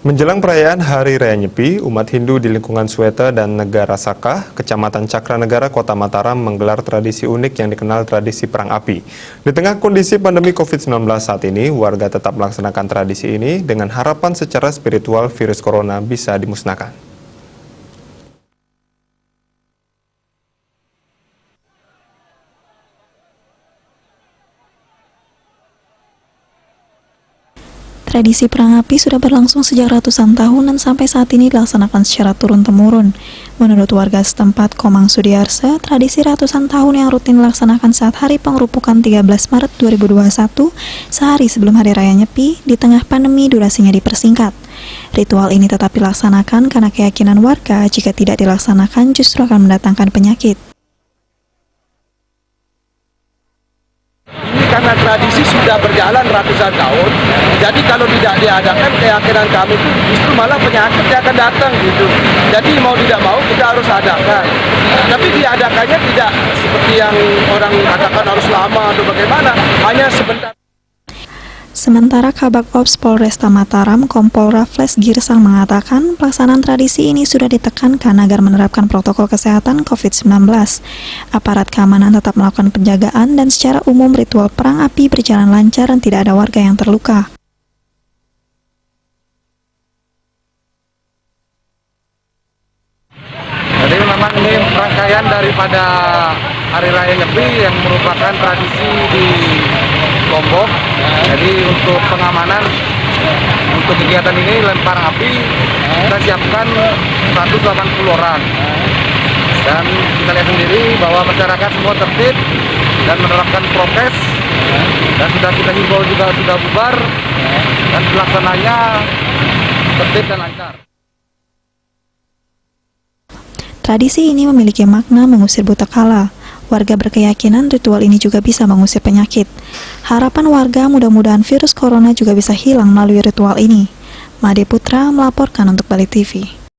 Menjelang perayaan Hari Raya Nyepi, umat Hindu di lingkungan Sweta dan Negara Sakah, Kecamatan Cakranegara, Kota Mataram menggelar tradisi unik yang dikenal tradisi perang api. Di tengah kondisi pandemi COVID-19 saat ini, warga tetap melaksanakan tradisi ini dengan harapan secara spiritual virus corona bisa dimusnahkan. Tradisi perang api sudah berlangsung sejak ratusan tahun dan sampai saat ini dilaksanakan secara turun-temurun. Menurut warga setempat Komang Sudiarsa, tradisi ratusan tahun yang rutin dilaksanakan saat hari pengerupukan 13 Maret 2021, sehari sebelum Hari Raya Nyepi, di tengah pandemi durasinya dipersingkat. Ritual ini tetap dilaksanakan karena keyakinan warga jika tidak dilaksanakan justru akan mendatangkan penyakit. Karena tradisi sudah berjalan ratusan tahun, jadi kalau tidak diadakan, keyakinan kami itu justru malah penyakit yang akan datang gitu. Jadi mau tidak mau kita harus adakan. Tapi diadakannya tidak seperti yang orang katakan harus lama atau bagaimana, hanya sebentar. Sementara Kabak Ops Polresta Mataram, Kompol Raffles Girsang mengatakan pelaksanaan tradisi ini sudah ditekankan agar menerapkan protokol kesehatan COVID-19. Aparat keamanan tetap melakukan penjagaan dan secara umum ritual perang api berjalan lancar dan tidak ada warga yang terluka. Jadi memang ini rangkaian daripada Hari Raya Nyepi yang merupakan tradisi di Lombok. Jadi untuk pengamanan untuk kegiatan ini lempar api kita siapkan 180 orang. Dan kita lihat sendiri bahwa masyarakat semua tertib dan menerapkan prokes, dan sudah kita himbau juga sudah bubar dan pelaksananya tertib dan lancar. Tradisi ini memiliki makna mengusir buta kala. Warga berkeyakinan ritual ini juga bisa mengusir penyakit. Harapan warga mudah-mudahan virus corona juga bisa hilang melalui ritual ini. Made Putra melaporkan untuk Bali TV.